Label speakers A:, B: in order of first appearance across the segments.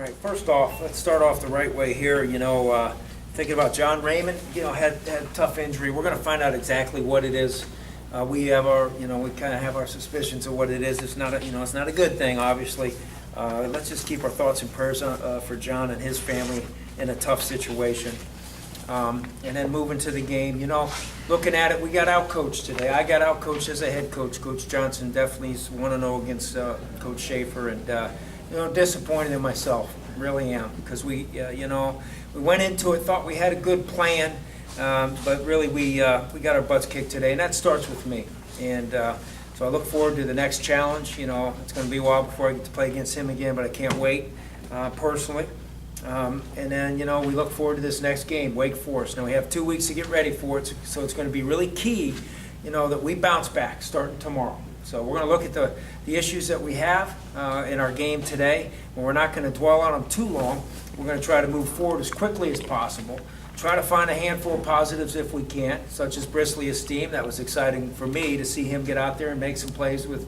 A: right, first off, let's start off the right way here. Thinking about John Raymond, had a tough injury. We're going to find out exactly what it is. We have we kind of have our suspicions of what it is. It's not it's not a good thing, obviously. Let's just keep our thoughts and prayers for John and his family in a tough situation. And then moving to the game, looking at it, we got outcoached today. I got outcoached as a head coach. Coach Johnson definitely is 1-0 against Coach Shafer, and disappointed in myself. Really am, because we went into it, thought we had a good plan, but really we got our butts kicked today, and that starts with me. And so I look forward to the next challenge. It's going to be a while before I get to play against him again, but I can't wait personally. And then, we look forward to this next game, Wake Forest. Now, we have 2 weeks to get ready for it, so it's going to be really key, that we bounce back starting tomorrow. So we're going to look at the issues that we have in our game today, and we're not going to dwell on them too long. We're going to try to move forward as quickly as possible, try to find a handful of positives if we can, such as Brisley Esteem. That was exciting for me to see him get out there and make some plays with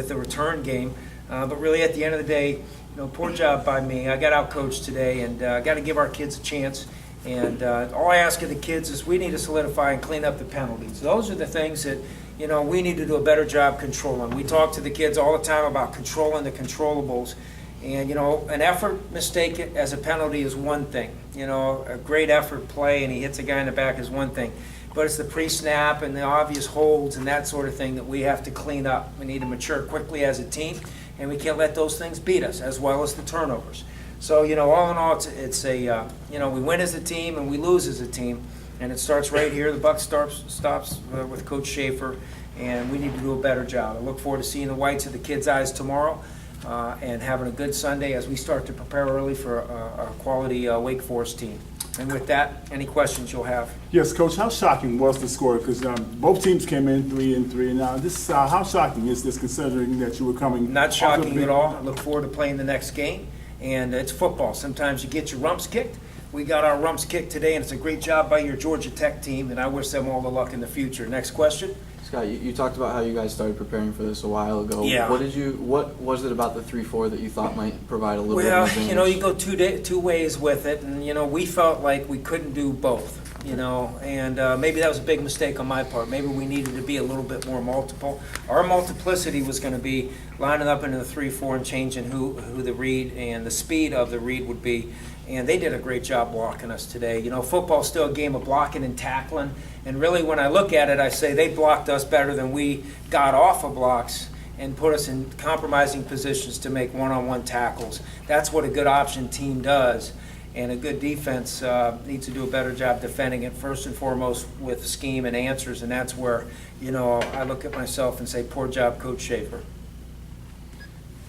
A: the return game. But really, at the end of the day, poor job by me. I got out-coached today, and got to give our kids a chance. And all I ask of the kids is we need to solidify and clean up the penalties. Those are the things that, we need to do a better job controlling. We talk to the kids all the time about controlling the controllables. And, an effort mistake as a penalty is one thing. A great effort play and he hits a guy in the back is one thing. But it's the pre-snap and the obvious holds and that sort of thing that we have to clean up. We need to mature quickly as a team, and we can't let those things beat us, as well as the turnovers. So, all in all, it's we win as a team and we lose as a team, and it starts right here. The buck stops with Coach Shafer, and we need to do a better job. I look forward to seeing the whites of the kids' eyes tomorrow, and having a good Sunday as we start to prepare early for a quality Wake Forest team. And with that, any questions you'll have?
B: Yes, Coach. How shocking was the score? Because both teams came in 3-3. Now, this how shocking is this, considering that you were coming?
A: Not shocking at all. I look forward to playing the next game, and it's football. Sometimes you get your rumps kicked. We got our rumps kicked today, and it's a great job by your Georgia Tech team, and I wish them all the luck in the future. Next question.
C: Scott, you talked about how you guys started preparing for this a while ago.
A: Yeah.
C: What was it about the 3-4 that you thought might provide a little bit of
A: Well,
C: advantage?
A: you go two ways with it, and we felt like we couldn't do both. And maybe that was a big mistake on my part. Maybe we needed to be a little bit more multiple. Our multiplicity was going to be lining up into the 3-4 and changing who the read and the speed of the read would be. And they did a great job blocking us today. Football's still a game of blocking and tackling. And really, when I look at it, I say they blocked us better than we got off of blocks and put us in compromising positions to make one-on-one tackles. That's what a good option team does. And a good defense needs to do a better job defending it, first and foremost with scheme and answers. And that's where, I look at myself and say, poor job, Coach Shafer.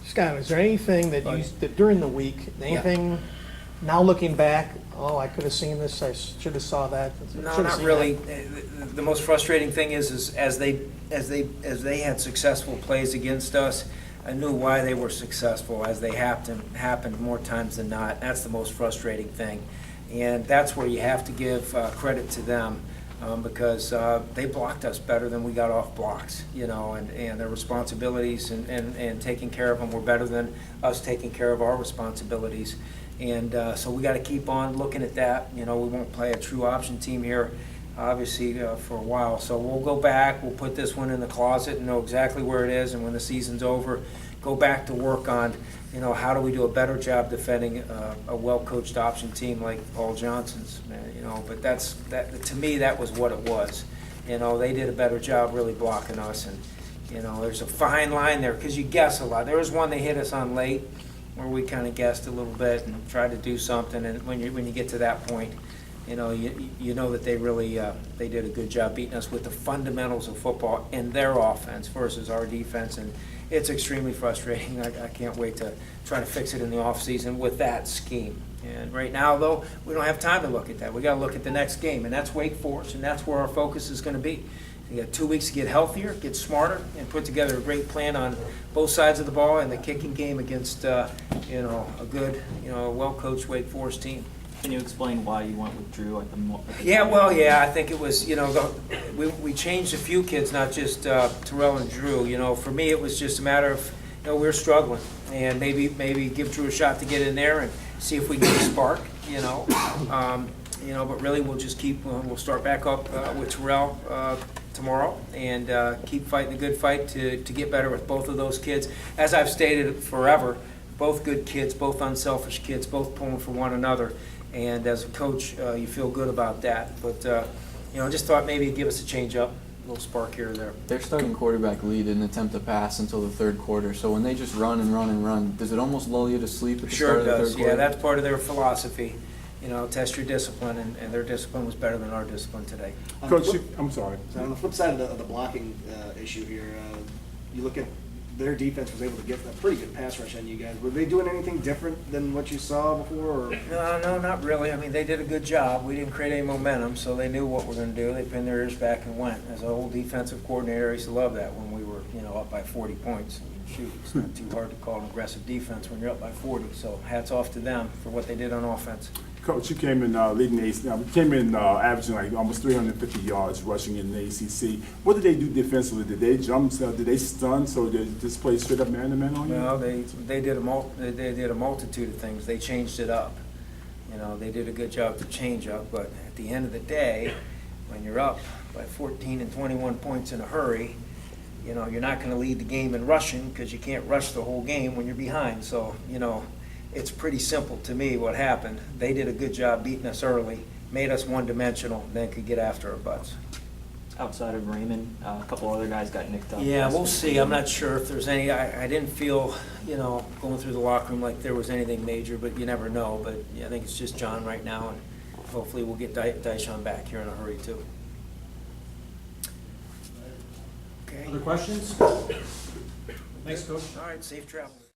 D: Scott, is there anything that you did during the week, anything now looking back, I could have seen this, I should have saw that?
A: No, not really. The most frustrating thing is as they had successful plays against us, I knew why they were successful, as they happened more times than not. That's the most frustrating thing, and that's where you have to give credit to them, because they blocked us better than we got off blocks, and their responsibilities and taking care of them were better than us taking care of our responsibilities. And so we got to keep on looking at that. We won't play a true option team here, obviously, for a while. So we'll go back. We'll put this one in the closet and know exactly where it is. And when the season's over, go back to work on, how do we do a better job defending a well-coached option team like Paul Johnson's. But that to me, that was what it was. They did a better job really blocking us. And there's a fine line there because you guess a lot. There was one they hit us on late, where we kind of guessed a little bit and tried to do something, and when you get to that point, you know that they really they did a good job beating us with the fundamentals of football and their offense versus our defense, and it's extremely frustrating. I can't wait to try to fix it in the off season with that scheme. And right now, though, we don't have time to look at that. We got to look at the next game, and that's Wake Forest, and that's where our focus is going to be. You got 2 weeks to get healthier, get smarter, and put together a great plan on both sides of the ball and the kicking game against a good, well-coached Wake Forest team.
E: Can you explain why you went with Drew at the
A: I think it was, we changed a few kids, not just Terrell and Drew. For me, it was just a matter of, we were struggling, and maybe give Drew a shot to get in there see if we get a spark, you know. But really, we'll just keep, we'll start back up with Terrell tomorrow, and keep fighting the good fight to get better with both of those kids. As I've stated forever, both good kids, both unselfish kids, both pulling for one another. And as a coach, you feel good about that. But, just thought maybe it'd give us a change up, a little spark here or there.
C: Their starting quarterback lead didn't attempt to pass until the third quarter. So when they just run and run and run, does it almost lull you to sleep at the
A: Sure
C: start
A: it
C: of the
A: does.
C: third quarter?
A: Yeah, that's part of their philosophy. Test your discipline, and their discipline was better than our discipline today.
B: Coach, I'm sorry.
F: So on the flip side of the blocking issue here, you look at their defense was able to get a pretty good pass rush on you guys. Were they doing anything different than what you saw before? Or?
A: No, not really. I mean, they did a good job. We didn't create any momentum, so they knew what we're going to do. They pinned their ears back and went. As an old defensive coordinator, I used to love that when we were, up by 40 points. Shoot, it's not too hard to call an aggressive defense when you're up by 40. So hats off to them for what they did on offense.
B: Coach, you came in leading the ACC. You came in averaging like almost 350 yards rushing in the ACC. What did they do defensively? Did they jump? Did they stun? So they just play straight up man-to-man on you?
A: Well, they did a multitude of things. They changed it up. They did a good job to change up. But at the end of the day, when you're up by 14 and 21 points in a hurry, you're not going to lead the game in rushing because you can't rush the whole game when you're behind. So, it's pretty simple to me what happened. They did a good job beating us early, made us one-dimensional, then could get after our butts.
E: Outside of Raymond, a couple other guys got nicked up.
A: Yeah,
E: last
A: we'll
E: week.
A: see. I'm not sure if there's any, I didn't feel, going through the locker room like there was anything major, but you never know. But yeah, I think it's just John right now, and hopefully we'll get Dyshon back here in a hurry too. Okay.
G: Other questions? Thanks, Coach.
A: All right, safe travels.